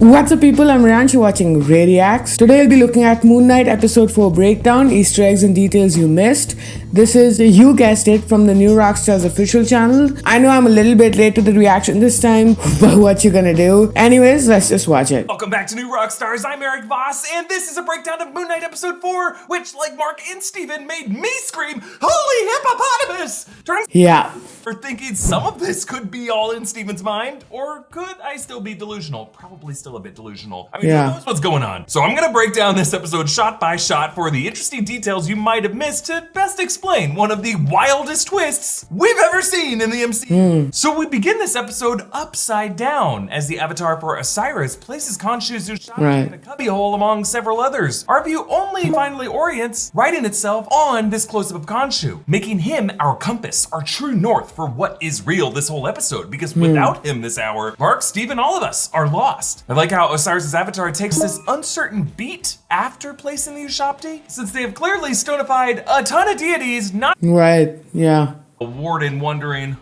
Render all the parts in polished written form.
What's up people, I'm Ranch, you're watching Radiacs. Today I'll be looking at Moon Knight episode 4 breakdown, Easter eggs and details you missed. This is, you guessed it, from the new Rockstars official channel. I know I'm a little bit late to the reaction this time, but what you gonna do? Anyways, let's just watch it. Welcome back to New Rockstars, I'm Eric Voss, and this is a breakdown of Moon Knight episode 4, which, like Mark and Steven, made me scream, "Holy hippopotamus!" Yeah. For thinking some of this could be all in Steven's mind, or could I still be delusional? Probably still a bit delusional. I mean, Yeah. who knows what's going on? So I'm gonna break down this episode shot by shot for the interesting details you might have missed to best explain one of the wildest twists we've ever seen in the MCU. So we begin this episode upside down as the avatar for Osiris places Khonshu's Ushabti in a cubbyhole among several others. Our view only finally orients, righting itself on this close-up of Khonshu, making him our compass, our true north for what is real this whole episode, because without him this hour, Mark, Steven, all of us are lost. I like how Osiris' avatar takes this uncertain beat after placing the Ushabti, since they have clearly stonified a ton of deities, not Right, yeah. a warden wondering,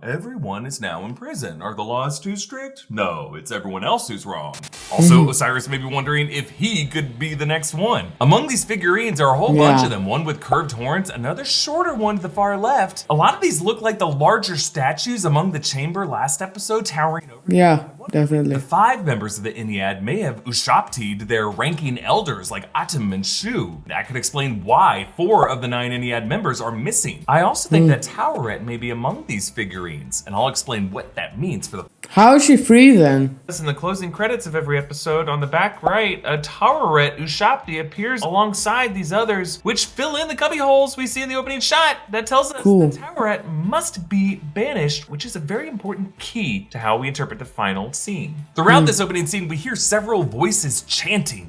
everyone is now in prison. Are the laws too strict? No, it's everyone else who's wrong. Also, Osiris may be wondering if he could be the next one. Among these figurines are a whole bunch of them, one with curved horns, another shorter one to the far left. A lot of these look like the larger statues among the chamber last episode towering over. Yeah, definitely. The 5 members of the Ennead may have Ushabti'd their ranking elders like Atum and Shu. That could explain why 4 of the 9 Ennead members are missing. I also think that Toweret may be among these figurines, and I'll explain what that means for the. How is she free then? In the closing credits of every episode, on the back right, a Toweret Ushabti appears alongside these others, which fill in the cubby holes we see in the opening shot. That tells us that Toweret must be banished, which is a very important key to how we interpret the final scene. Throughout this opening scene, we hear several voices chanting.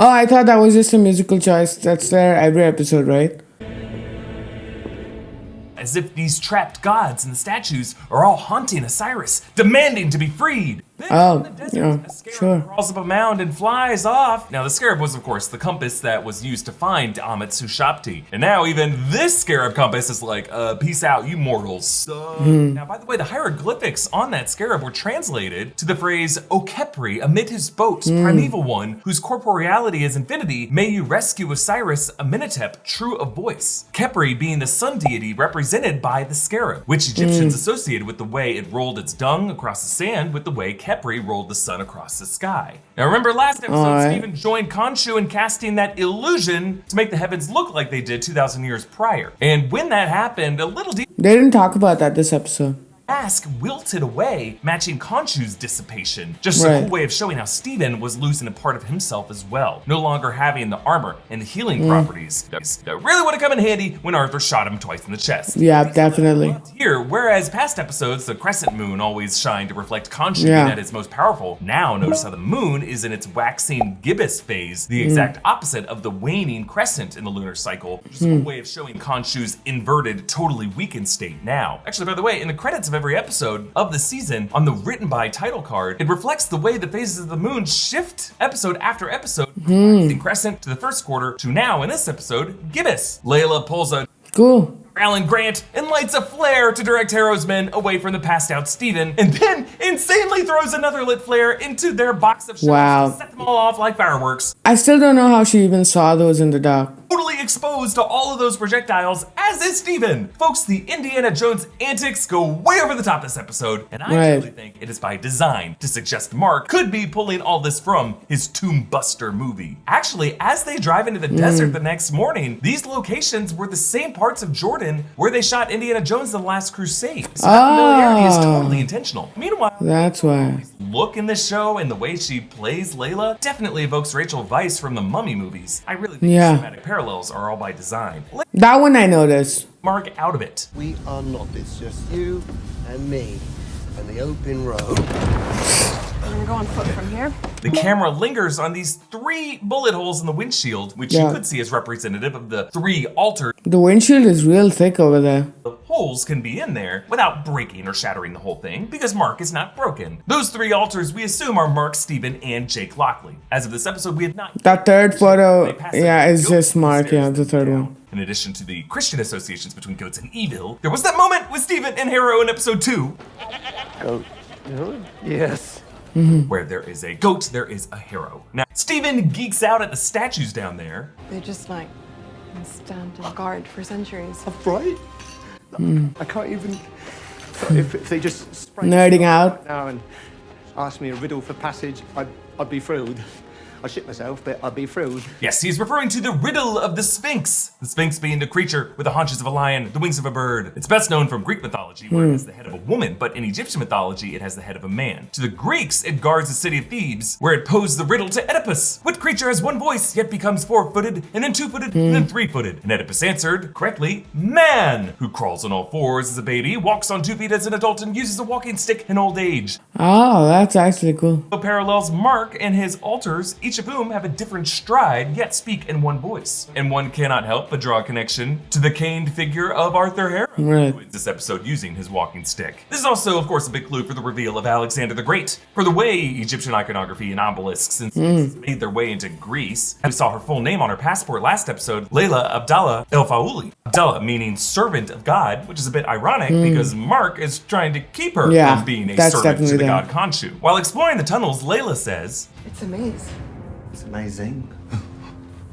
Oh, I thought that was just a musical choice. That's there every episode, right? As if these trapped gods and the statues are all haunting Osiris, demanding to be freed. Oh, yeah, sure. Crawls up a mound and flies off. Now the scarab was of course the compass that was used to find Amit's Ushabti. And now even this scarab compass is like, peace out you mortals. Now by the way, the hieroglyphics on that scarab were translated to the phrase, O Khepri, amid his boat, primeval one, whose corporeality is infinity, may you rescue Osiris, Amenhotep, true of voice. Khepri being the sun deity represented by the scarab, which Egyptians associated with the way it rolled its dung across the sand with the way Khepri rolled the sun across the sky. Now remember last episode, Steven joined Khonshu in casting that illusion to make the heavens look like they did 2,000 years prior. And when that happened, a little deep They didn't talk about that this episode. mask wilted away, matching Khonshu's dissipation. Just a cool way of showing how Steven was losing a part of himself as well, no longer having the armor and the healing properties that really would have come in handy when Arthur shot him twice in the chest. Yeah, definitely. Here, whereas past episodes, the crescent moon always shined to reflect Khonshu being at its most powerful, now notice how the moon is in its waxing gibbous phase, the exact opposite of the waning crescent in the lunar cycle, which is a way of showing Khonshu's inverted, totally weakened state now. Actually, by the way, in the credits of every episode of the season, on the written by title card, it reflects the way the phases of the moon shift episode after episode, from crescent to the first quarter to now in this episode, gibbous. Layla pulls a Alan Grant and lights a flare to direct Harrow's men away from the passed out Steven, and then insanely throws another lit flare into their box of shells to set them all off like fireworks. I still don't know how she even saw those in the dark. Totally exposed to all of those projectiles, as is Steven. Folks, the Indiana Jones antics go way over the top this episode, and I truly think it is by design to suggest Mark could be pulling all this from his Tomb Buster movie. Actually, as they drive into the desert the next morning, these locations were the same parts of Jordan where they shot Indiana Jones in The Last Crusade. So that familiarity is totally intentional. Meanwhile, that's why. Look in this show and the way she plays Layla definitely evokes Rachel Weisz from the Mummy movies. I really think the cinematic parallels are all by design. That one I noticed. Mark out of it. We are not. It's just you and me and the open road. I'm gonna go on foot from here. The camera lingers on these 3 bullet holes in the windshield, which you could see as representative of the 3 altars. The windshield is real thick over there. The holes can be in there without breaking or shattering the whole thing because Mark is not broken. Those 3 altars we assume are Mark, Stephen, and Jake Lockley. As of this episode, we have not. That third photo, is just Mark, the third one. In addition to the Christian associations between goats and evil, there was that moment with Stephen and Harrow in episode 2. Goat. Yes. Where there is a goat, there is a Harrow. Now, Stephen geeks out at the statues down there. They just like stand on guard for centuries. Right? I can't even. If they just sprang Nerding out. right now and asked me a riddle for passage, I'd be thrilled. I'd shit myself, but I'd be thrilled. Yes, he's referring to the riddle of the Sphinx. The Sphinx being the creature with the haunches of a lion, the wings of a bird. It's best known from Greek mythology, where it has the head of a woman, but in Egyptian mythology, it has the head of a man. To the Greeks, it guards the city of Thebes, where it posed the riddle to Oedipus. What creature has 1 voice, yet becomes 4-footed, and then 2-footed, and then 3-footed? And Oedipus answered, correctly, man, who crawls on all 4s as a baby, walks on 2 feet as an adult, and uses a walking stick in old age. Oh, that's actually cool. It parallels Mark and his altars, each of whom have a different stride, yet speak in 1 voice. And one cannot help but draw a connection to the caned figure of Arthur Harrow, Right. who ends this episode using his walking stick. This is also, of course, a big clue for the reveal of Alexander the Great. For the way Egyptian iconography and obelisks made their way into Greece, we saw her full name on her passport last episode, Layla Abdallah El Faouli. Abdallah meaning servant of God, which is a bit ironic because Mark is trying to keep her from being a servant to the god Khonshu. While exploring the tunnels, Layla says, It's a maze. It's amazing.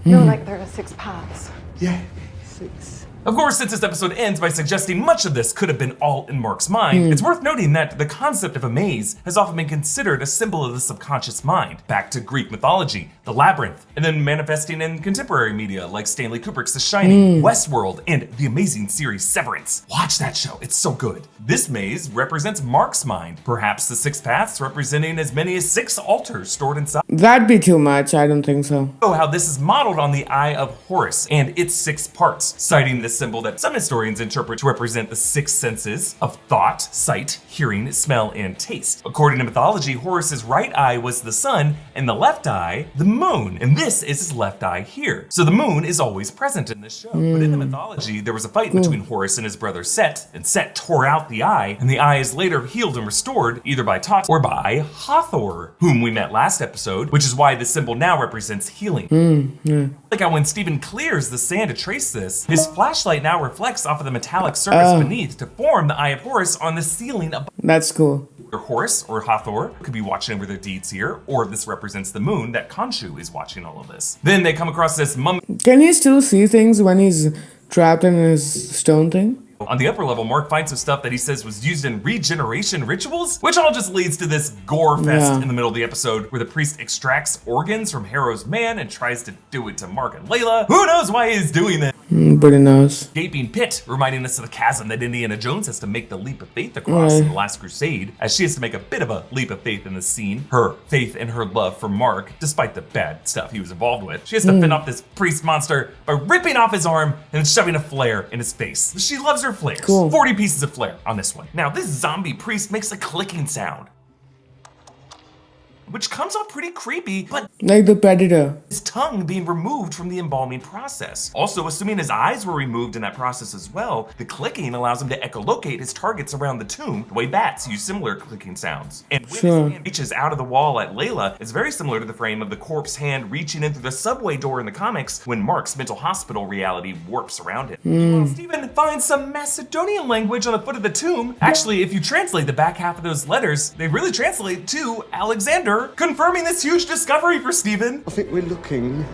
Like there are 6 paths. Yeah, 6. Of course, since this episode ends by suggesting much of this could have been all in Mark's mind, it's worth noting that the concept of a maze has often been considered a symbol of the subconscious mind. Back to Greek mythology, the labyrinth, and then manifesting in contemporary media like Stanley Kubrick's The Shining, Westworld, and the amazing series Severance. Watch that show, it's so good. This maze represents Mark's mind, perhaps the 6 paths representing as many as 6 altars stored inside. That'd be too much, I don't think so. Oh, how this is modeled on the Eye of Horus and its 6 parts, citing this symbol that some historians interpret to represent the 6 senses of thought, sight, hearing, smell, and taste. According to mythology, Horus's right eye was the sun and the left eye, the moon. And this is his left eye here. So the moon is always present in this show. But in the mythology, there was a fight between Horus and his brother Set, and Set tore out the eye, and the eye is later healed and restored either by Tot or by Hathor, whom we met last episode, which is why the symbol now represents healing. Like how when Stephen clears the sand to trace this, his flashlight now reflects off of the metallic surface beneath to form the Eye of Horus on the ceiling above. That's cool. Horus or Hathor could be watching over their deeds here, or this represents the moon that Khonshu is watching all of this. Then they come across this mummy. Can he still see things when he's trapped in his stone thing? On the upper level, Mark finds some stuff that he says was used in regeneration rituals, which all just leads to this gore fest in the middle of the episode where the priest extracts organs from Harrow's man and tries to do it to Mark and Layla. Who knows why he's doing that? Pretty nice. Gaping pit, reminding us of the chasm that Indiana Jones has to make the leap of faith across in The Last Crusade, as she has to make a bit of a leap of faith in this scene. Her faith and her love for Mark, despite the bad stuff he was involved with. She has to fend off this priest monster by ripping off his arm and shoving a flare in his face. She loves her flares. Cool. 40 pieces of flare on this one. Now, this zombie priest makes a clicking sound, which comes off pretty creepy, but Like the Predator. his tongue being removed from the embalming process. Also, assuming his eyes were removed in that process as well, the clicking allows him to echolocate his targets around the tomb, the way bats use similar clicking sounds. And when his hand reaches out of the wall at Layla, it's very similar to the frame of the corpse hand reaching in through the subway door in the comics when Mark's mental hospital reality warps around him. Meanwhile, Stephen finds some Macedonian language on the foot of the tomb. Actually, if you translate the back half of those letters, they really translate to Alexander, confirming this huge discovery for Stephen. I think we're looking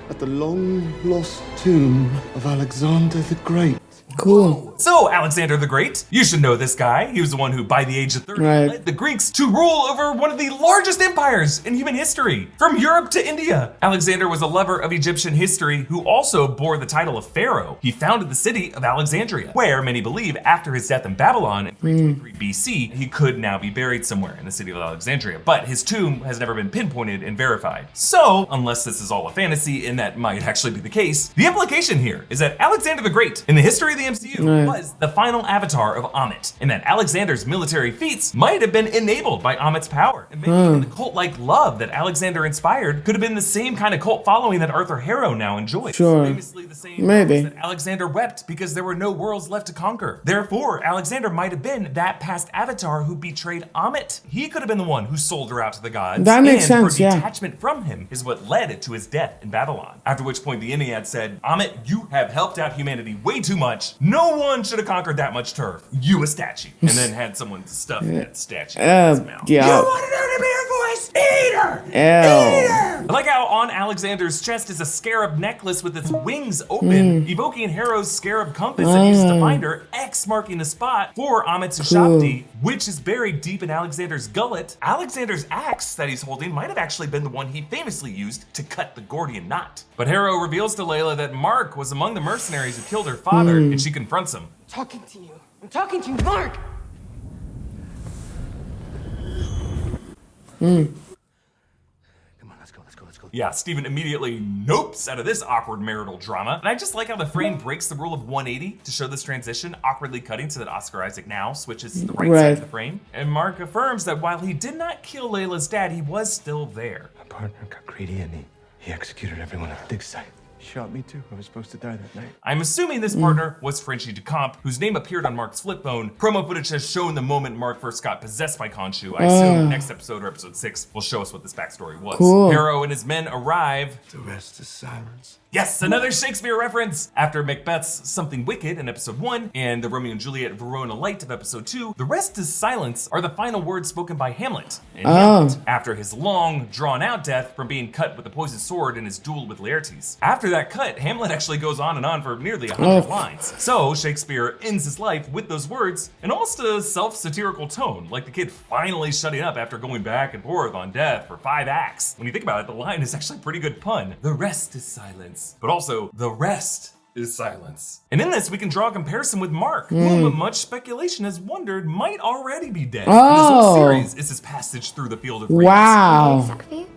at the long-lost tomb of Alexander the Great. Cool. So, Alexander the Great, you should know this guy. He was the one who, by the age of 30, led the Greeks to rule over one of the largest empires in human history, from Europe to India. Alexander was a lover of Egyptian history who also bore the title of Pharaoh. He founded the city of Alexandria, where many believe after his death in Babylon in 323 BC, he could now be buried somewhere in the city of Alexandria. But his tomb has never been pinpointed and verified. So, unless this is all a fantasy, and that might actually be the case, the implication here is that Alexander the Great, in the history of the MCU was the final avatar of Ammit, and that Alexander's military feats might have been enabled by Ammit's power. And maybe even the cult-like love that Alexander inspired could have been the same kind of cult following that Arthur Harrow now enjoys. Sure. Famously the same Maybe. that Alexander wept because there were no worlds left to conquer. Therefore, Alexander might have been that past avatar who betrayed Ammit. He could have been the one who sold her out to the gods. That makes sense, her yeah. detachment from him is what led to his death in Babylon. After which point the Ennead said, Ammit, you have helped out humanity way too much. No one should have conquered that much turf. You a statue. And then had someone stuff that statue in his mouth. Yeah. You wanted her to be her voice? Eat her! Ew. Eat her! I like how on Alexander's chest is a scarab necklace with its wings open, evoking Harrow's scarab compass that uses to find her, X marking the spot for Amitsushapti, which is buried deep in Alexander's gullet. Alexander's axe that he's holding might have actually been the one he famously used to cut the Gordian knot. But Harrow reveals to Layla that Marc was among the mercenaries who killed her father, and she confronts him. Talking to you. I'm talking to you, Marc! Come on, let's go. Yeah, Steven immediately nopes out of this awkward marital drama. And I just like how the frame breaks the rule of 180 to show this transition, awkwardly cutting so that Oscar Isaac now switches to the right side of the frame. And Marc affirms that while he did not kill Layla's dad, he was still there. My partner got greedy and he executed everyone at the dig site. Shot me too. I was supposed to die that night. I'm assuming this partner was Frenchie Decamp, whose name appeared on Marc's flip phone. Promo footage has shown the moment Marc first got possessed by Khonshu. I assume next episode or episode 6 will show us what this backstory was. Cool. Harrow and his men arrive. The rest is silence. Yes, another Shakespeare reference! After Macbeth's Something Wicked in episode 1 and the Romeo and Juliet Verona Light of episode 2, the rest is silence are the final words spoken by Hamlet. And Hamlet, after his long, drawn-out death from being cut with a poisoned sword in his duel with Laertes. After that cut, Hamlet actually goes on and on for nearly 100 lines. So Shakespeare ends his life with those words in almost a self-satirical tone, like the kid finally shutting up after going back and forth on death for 5 acts. When you think about it, the line is actually a pretty good pun. The rest is silence. But also, the rest is silence. And in this, we can draw a comparison with Marc, whom much speculation has wondered might already be dead. And this whole series is his passage through the field of reeds. Wow. Suck for you?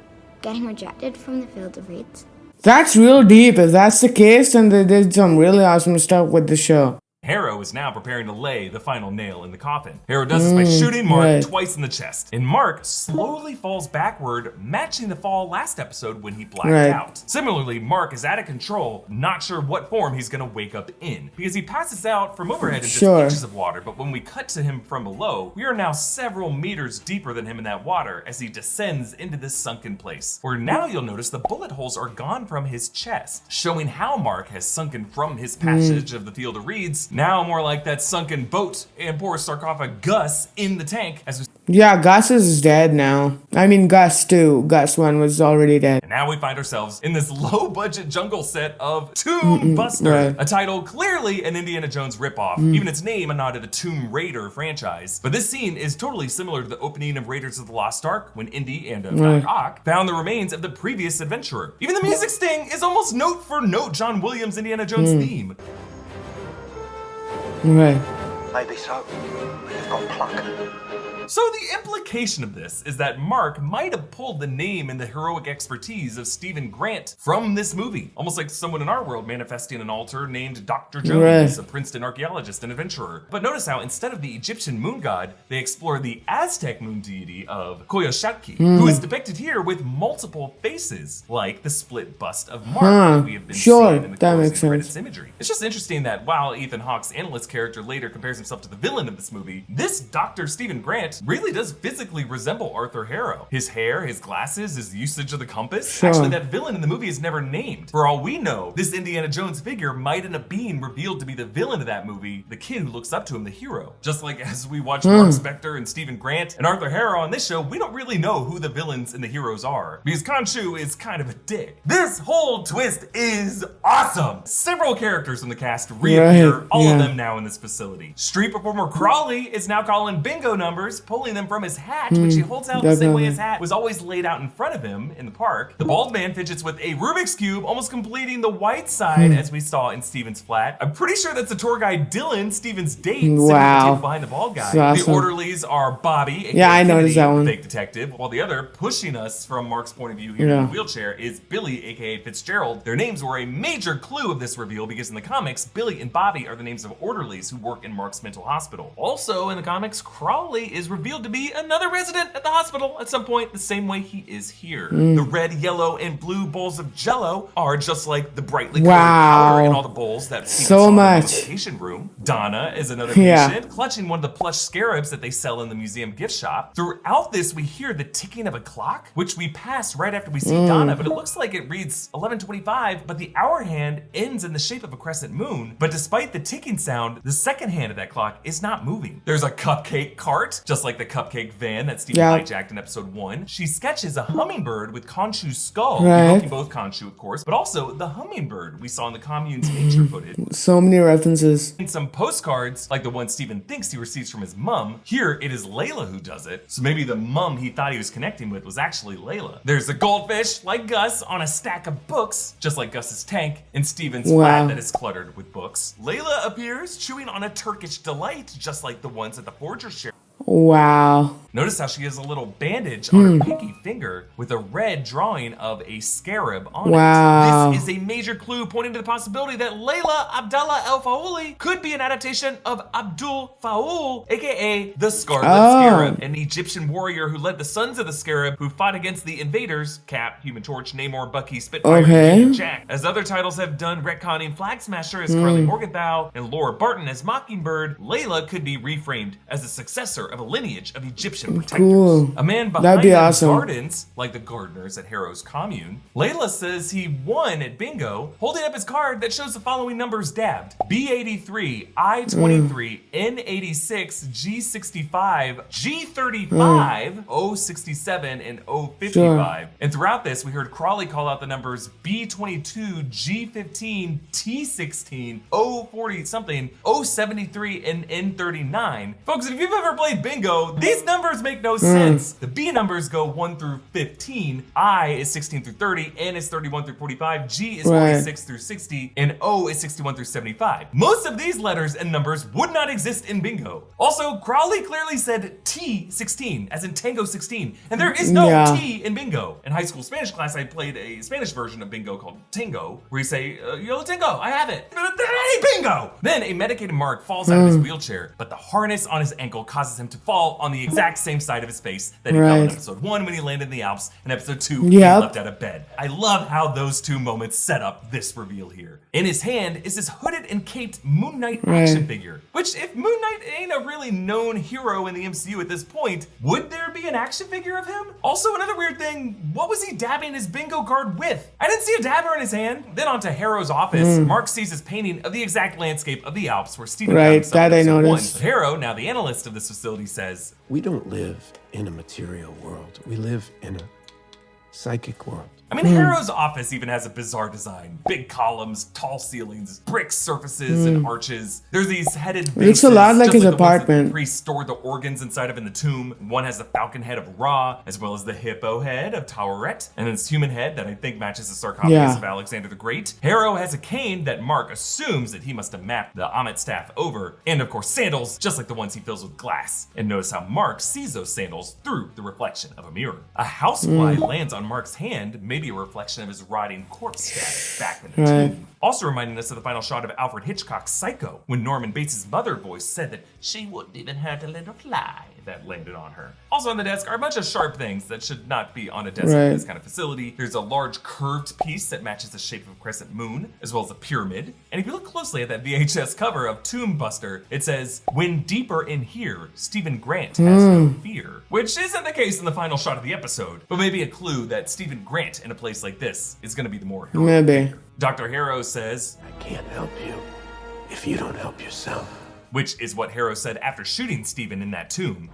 Getting rejected from the field of reeds? That's real deep. If that's the case, then they did some really awesome stuff with the show. Harrow is now preparing to lay the final nail in the coffin. Harrow does this by shooting Marc twice in the chest, and Marc slowly falls backward, matching the fall last episode when he blacked out. Similarly, Marc is out of control, not sure what form he's gonna wake up in, because he passes out from overhead in just inches of water, but when we cut to him from below, we are now several meters deeper than him in that water as he descends into this sunken place, where now you'll notice the bullet holes are gone from his chest, showing how Marc has sunken from his passage of the field of reeds. Now more like that sunken boat and poor sarcophagus Gus in the tank as we Yeah, Gus is dead now. I mean, Gus too. Gus 1 was already dead. And now we find ourselves in this low-budget jungle set of Tomb Buster, a title clearly an Indiana Jones ripoff. Even its name a nod to the Tomb Raider franchise. But this scene is totally similar to the opening of Raiders of the Lost Ark when Indy and Doc Ock found the remains of the previous adventurer. Even the music sting is almost note for note John Williams' Indiana Jones theme. Right. Maybe so. They've got pluck. So the implication of this is that Marc might have pulled the name and the heroic expertise of Stephen Grant from this movie. Almost like someone in our world manifesting an altar named Dr. Jones, a Princeton archaeologist and adventurer. But notice how instead of the Egyptian moon god, they explore the Aztec moon deity of Coyoxauhqui, who is depicted here with multiple faces, like the split bust of Marc that we have been seeing in the closing credits imagery. It's just interesting that while Ethan Hawke's analyst character later compares himself to the villain of this movie, this Dr. Stephen Grant really does physically resemble Arthur Harrow. His hair, his glasses, his usage of the compass. Actually, that villain in the movie is never named. For all we know, this Indiana Jones figure might end up being revealed to be the villain of that movie, the kid who looks up to him, the hero. Just like as we watch Marc Spector and Stephen Grant and Arthur Harrow on this show, we don't really know who the villains and the heroes are, because Khonshu is kind of a dick. This whole twist is awesome. Several characters from the cast reappear, all of them now in this facility. Street performer Crawley is now calling bingo numbers, pulling them from his hat, which he holds out the same way his hat was always laid out in front of him in the park. The bald man fidgets with a Rubik's Cube, almost completing the white side as we saw in Steven's flat. I'm pretty sure that's the tour guide Dylan, Steven's date, sitting at the table behind the bald guy. Awesome. The orderlies are Bobby, yeah, I noticed that the one. fake detective, while the other, pushing us from Mark's point of view here in the wheelchair, is Billy, aka Fitzgerald. Their names were a major clue of this reveal because in the comics, Billy and Bobby are the names of orderlies who work in Mark's mental hospital. Also in the comics, Crowley is revealed to be another resident at the hospital at some point, the same way he is here. The red, yellow, and blue bowls of Jell-O are just like the brightly colored powder in all the bowls that Steven saw in the vacation room. Donna is another patient, clutching one of the plush scarabs that they sell in the museum gift shop. Throughout this, we hear the ticking of a clock, which we pass right after we see Donna, but it looks like it reads 11:25, but the hour hand ends in the shape of a crescent moon. But despite the ticking sound, the second hand of that clock is not moving. There's a cupcake cart, just like the cupcake van that Steven hijacked in episode 1. She sketches a hummingbird with Khonshu's skull, evoking both Khonshu, of course, but also the hummingbird we saw in the commune's nature footage. So many references. In some postcards, like the one Steven thinks he receives from his mum, here it is Layla who does it. So maybe the mum he thought he was connecting with was actually Layla. There's a goldfish, like Gus, on a stack of books, just like Gus's tank, in Steven's flat that is cluttered with books. Layla appears chewing on a Turkish delight, just like the ones at the Forger share. Wow. Notice how she has a little bandage on her pinky finger with a red drawing of a scarab on it. This is a major clue pointing to the possibility that Layla Abdallah El Faouli could be an adaptation of Abdul Faoul, aka the Scarlet Scarab, an Egyptian warrior who led the Sons of the Scarab who fought against the invaders, Cap, Human Torch, Namor, Bucky, Spitfire, and Jack. As other titles have done, retconning Flag Smasher as Carly Morgenthau and Laura Barton as Mockingbird, Layla could be reframed as the successor of a lineage of Egyptian protectors. A man behind the gardens, like the gardeners at Harrow's commune. Layla says he won at bingo, holding up his card that shows the following numbers dabbed: B83, I23, N86, G65, G35, O67, and O55. And throughout this, we heard Crawley call out the numbers B22, G15, T16, O40 something, O73, and N39. Folks, if you've ever played bingo, these numbers make no sense. The B numbers go 1 through 15, I is 16 through 30, N is 31 through 45, G is 46 through 60, and O is 61 through 75. Most of these letters and numbers would not exist in bingo. Also, Crowley clearly said T16, as in Tango 16, and there is no T in bingo. In high school Spanish class, I played a Spanish version of bingo called Tango, where you say, yo, Tango, I have it. Hey, bingo! Then a medicated Mark falls out of his wheelchair, but the harness on his ankle causes him to fall on the exact same side of his face that he fell in episode 1 when he landed in the Alps, and episode 2 when he left out of bed. I love how those two moments set up this reveal here. In his hand is this hooded and caped Moon Knight action figure, which if Moon Knight ain't a really known hero in the MCU at this point, would there be an action figure of him? Also, another weird thing, what was he dabbing his bingo card with? I didn't see a dabber in his hand. Then on to Harrow's office, Mark sees his painting of the exact landscape of the Alps where Steven found himself that I in episode noticed. 1. But Harrow, now the analyst of this facility, says, We don't live in a material world. We live in a psychic world. I mean, Harrow's office even has a bizarre design. Big columns, tall ceilings, brick surfaces, and arches. There's these headed bases. Looks a lot like his apartment. The priests stored the organs inside of in the tomb. One has the falcon head of Ra, as well as the hippo head of Taweret, and this human head that I think matches the sarcophagus of Alexander the Great. Harrow has a cane that Mark assumes that he must have mapped the Amet staff over, and of course sandals, just like the ones he fills with glass. And notice how Mark sees those sandals through the reflection of a mirror. A housefly lands on Mark's hand, maybe a reflection of his rotting corpse status back in the tomb. Also reminding us of the final shot of Alfred Hitchcock's Psycho, when Norman Bates' mother voice said that she wouldn't even hurt a little fly that landed on her. Also on the desk are a bunch of sharp things that should not be on a desk in this kind of facility. There's a large curved piece that matches the shape of a crescent moon, as well as a pyramid. And if you look closely at that VHS cover of Tomb Buster, it says, "When deeper in here, Stephen Grant has no fear," which isn't the case in the final shot of the episode, but maybe a clue that Stephen Grant in a place like this is going to be the more heroic figure. Dr. Harrow says, I can't help you if you don't help yourself. Which is what Harrow said after shooting Stephen in that tomb.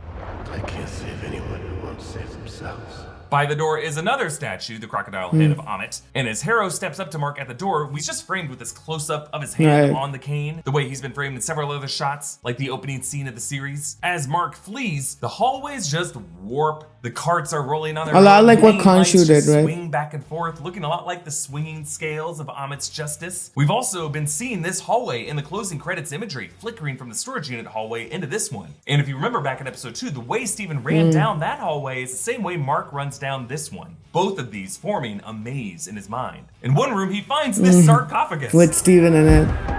I can't save anyone who won't can't save themselves. By the door is another statue, the crocodile head of Ammit. And as Harrow steps up to Mark at the door, he's just framed with this close-up of his hand on the cane, the way he's been framed in several other shots, like the opening scene of the series. As Mark flees, the hallways just warp. The carts are rolling on their own. A lot like what Khonshu did, right? Swing back and forth, looking a lot like the swinging scales of Ammit's justice. We've also been seeing this hallway in the closing credits imagery, flickering from the storage unit hallway into this one. And if you remember back in episode 2, the way Steven ran down that hallway is the same way Mark runs down this one. Both of these forming a maze in his mind. In one room, he finds this sarcophagus. With Steven in it.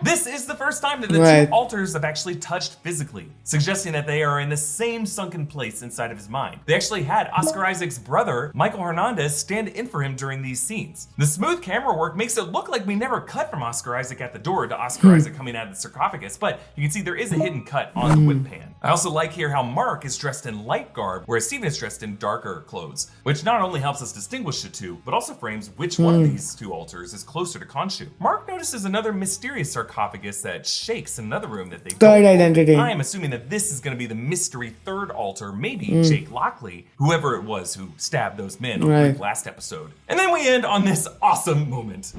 This is the first time that the two altars have actually touched physically, suggesting that they are in the same sunken place inside of his mind. They actually had Oscar Isaac's brother, Michael Hernandez, stand in for him during these scenes. The smooth camera work makes it look like we never cut from Oscar Isaac at the door to Oscar Isaac coming out of the sarcophagus, but you can see there is a hidden cut on the whip pan. I also like here how Mark is dressed in light garb, whereas Steven is dressed in darker clothes, which not only helps us distinguish the two, but also frames which one of these two altars is closer to Khonshu. Mark notices another mysterious sarcophagus that shakes in another room that they Third identity. I am assuming that this is going to be the mystery third altar, maybe Jake Lockley, whoever it was who stabbed those men over the last episode. And then we end on this awesome moment.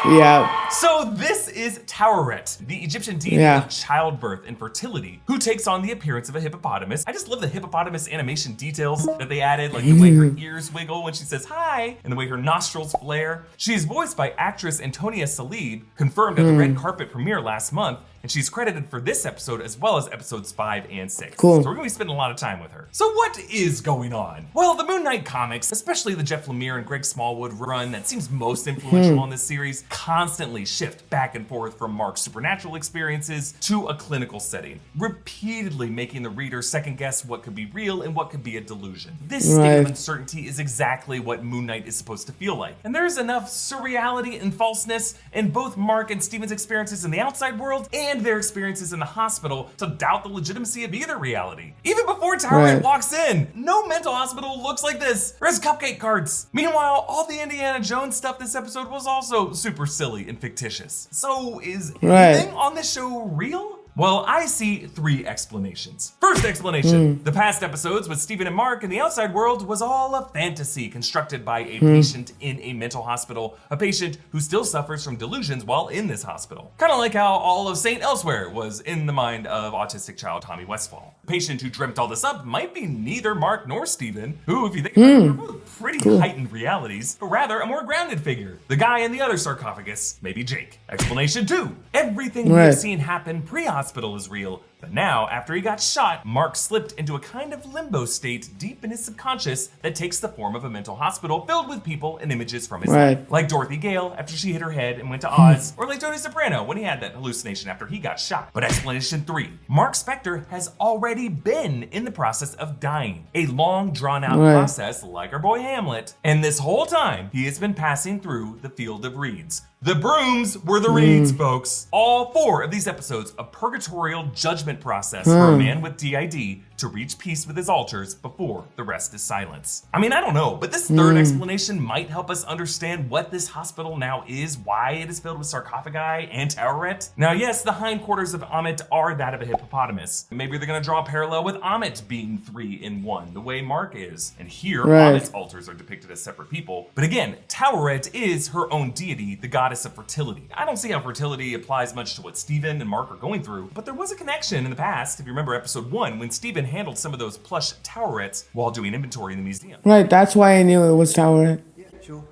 Yeah. So this is Taweret, the Egyptian deity of childbirth and fertility, who takes on the appearance of a hippopotamus. I just love the hippopotamus animation details that they added, like the way her ears wiggle when she says hi, and the way her nostrils flare. She is voiced by actress Antonia Salib, confirmed at the red carpet premiere last month, and she's credited for this episode as well as episodes 5 and 6. Cool. So we're gonna be spending a lot of time with her. So what is going on? Well, the Moon Knight comics, especially the Jeff Lemire and Greg Smallwood run that seems most influential on this series, constantly shift back and forth from Mark's supernatural experiences to a clinical setting, repeatedly making the reader second guess what could be real and what could be a delusion. This state of uncertainty is exactly what Moon Knight is supposed to feel like. And there's enough surreality and falseness in both Mark and Steven's experiences in the outside world and their experiences in the hospital to doubt the legitimacy of either reality. Even before Taweret walks in, no mental hospital looks like this. There's cupcake carts. Meanwhile, all the Indiana Jones stuff this episode was also super silly and fictitious. So is anything on this show real? Well, I see 3 explanations. First explanation, the past episodes with Steven and Mark in the outside world was all a fantasy constructed by a patient in a mental hospital, a patient who still suffers from delusions while in this hospital. Kind of like how all of St. Elsewhere was in the mind of autistic child Tommy Westfall. The patient who dreamt all this up might be neither Mark nor Steven, who, if you think about it, are both pretty heightened realities, but rather a more grounded figure. The guy in the other sarcophagus, maybe Jake. Explanation 2, everything we've seen happen pre-hospital is real, but now, after he got shot, Mark slipped into a kind of limbo state deep in his subconscious that takes the form of a mental hospital filled with people and images from his life. Like Dorothy Gale after she hit her head and went to Oz, or like Tony Soprano when he had that hallucination after he got shot. But explanation 3, Marc Spector has already been in the process of dying, a long drawn-out process like our boy Hamlet, and this whole time, he has been passing through the field of reeds. The brooms were the reeds, folks. All 4 of these episodes, a purgatorial judgment process for a man with DID to reach peace with his altars before the rest is silence. I mean, I don't know, but this third explanation might help us understand what this hospital now is, why it is filled with sarcophagi and Taweret. Now, yes, the hindquarters of Ammit are that of a hippopotamus. Maybe they're gonna draw a parallel with Ammit being 3 in 1, the way Mark is. And here, Ammit's altars are depicted as separate people. But again, Taweret is her own deity, the goddess of fertility. I don't see how fertility applies much to what Steven and Mark are going through, but there was a connection in the past, if you remember episode 1, when Steven handled some of those plush Tawerets while doing inventory in the museum. Right, that's why I knew it was Taweret. Yeah, sure.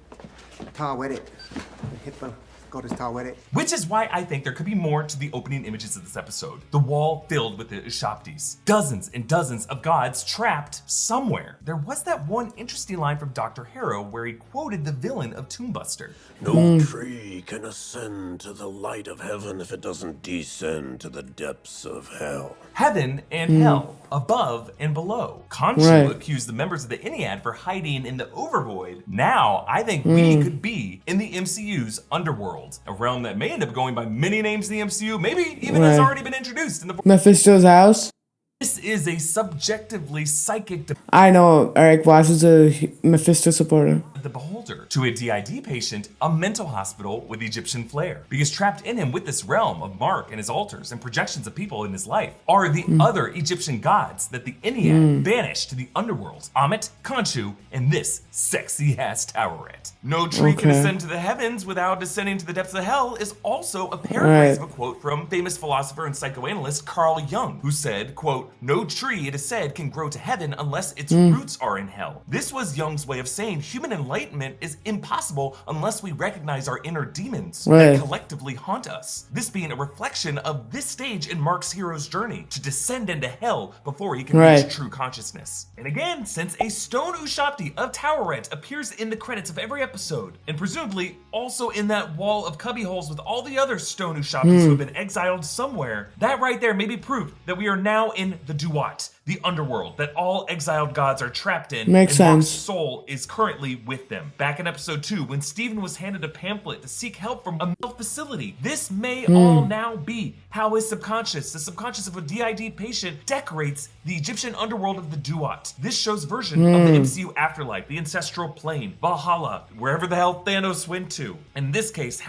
Taweret. The hippo goddess Taweret. Which is why I think there could be more to the opening images of this episode. The wall filled with the Ushaptis. Dozens and dozens of gods trapped somewhere. There was that one interesting line from Dr. Harrow where he quoted the villain of Tombbuster. No tree can ascend to the light of heaven if it doesn't descend to the depths of hell. Heaven and hell, above and below. Khonshu accused the members of the Ennead for hiding in the Overvoid. Now, I think we could be in the MCU's underworld, a realm that may end up going by many names in the MCU, maybe even has already been introduced in the Mephisto's house. This is a subjectively psychic I know Eric Voss is a Mephisto supporter. the beholder to a DID patient, a mental hospital with Egyptian flair. Because trapped in him with this realm of Mark and his altars and projections of people in his life are the other Egyptian gods that the Ennead banished to the underworld. Ammit, Khonshu, and this sexy ass Toweret. No tree can ascend to the heavens without descending to the depths of hell is also a paraphrase of a quote from famous philosopher and psychoanalyst Carl Jung, who said, quote, "No tree, it is said, can grow to heaven unless its roots are in hell." This was Jung's way of saying human enlightenment is impossible unless we recognize our inner demons that collectively haunt us. This being a reflection of this stage in Mark's hero's journey to descend into hell before he can reach true consciousness. And again, since a stone Ushabti of Toweret appears in the credits of every episode, and presumably also in that wall of cubbyholes with all the other stone Ushabtis who have been exiled somewhere, that right there may be proof that we are now in the Duat, the underworld that all exiled gods are trapped in. Makes and Mark's sense. soul is currently with them. Back in episode 2, when Stephen was handed a pamphlet to seek help from a mental facility, this may all now be how his subconscious, the subconscious of a DID patient, decorates the Egyptian underworld of the Duat. This show's version of the MCU afterlife, the ancestral plane, Valhalla, wherever the hell Thanos went to. In this case,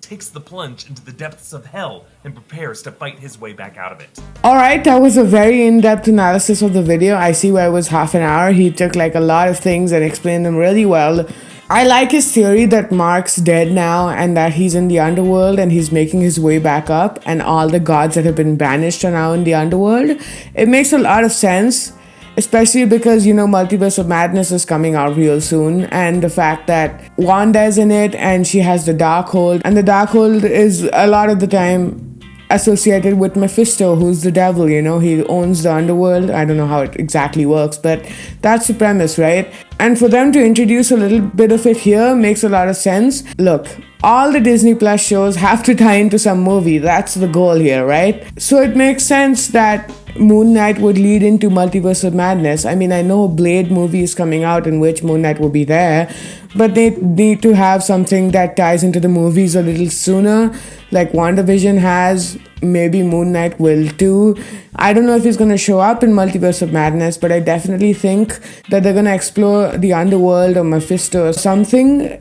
takes the plunge into the depths of hell and prepares to fight his way back out of it. Alright, that was a very in-depth analysis of the video. I see why it was half an hour. He took like a lot of things and explained them really well. I like his theory that Mark's dead now and that he's in the underworld and he's making his way back up and all the gods that have been banished are now in the underworld. It makes a lot of sense. Especially because, you know, Multiverse of Madness is coming out real soon, and the fact that Wanda's in it and she has the Darkhold, and the Darkhold is a lot of the time associated with Mephisto, who's the devil, you know, he owns the underworld. I don't know how it exactly works, but that's the premise, right? And for them to introduce a little bit of it here makes a lot of sense. Look, all the Disney Plus shows have to tie into some movie. That's the goal here, right? So it makes sense that Moon Knight would lead into Multiverse of Madness. I mean, I know Blade movie is coming out in which Moon Knight will be there, but they need to have something that ties into the movies a little sooner, like WandaVision has. Maybe Moon Knight will too. I don't know if he's going to show up in Multiverse of Madness, but I definitely think that they're going to explore the underworld or Mephisto or something.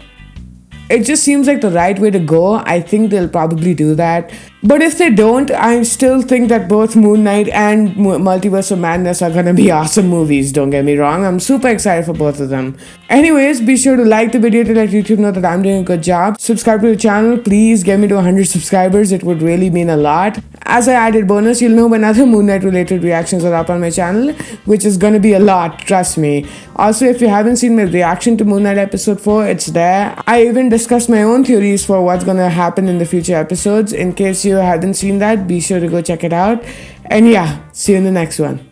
It just seems like the right way to go. I think they'll probably do that. But if they don't, I still think that both Moon Knight and Multiverse of Madness are gonna be awesome movies, don't get me wrong. I'm super excited for both of them. Anyways, be sure to like the video to let YouTube know that I'm doing a good job. Subscribe to the channel. Please get me to 100 subscribers. It would really mean a lot. As I added bonus, you'll know when other Moon Knight related reactions are up on my channel, which is gonna be a lot, trust me. Also, if you haven't seen my reaction to Moon Knight episode 4, it's there. I even discussed my own theories for what's gonna happen in the future episodes. In case you haven't seen that, be sure to go check it out. And yeah, see you in the next one.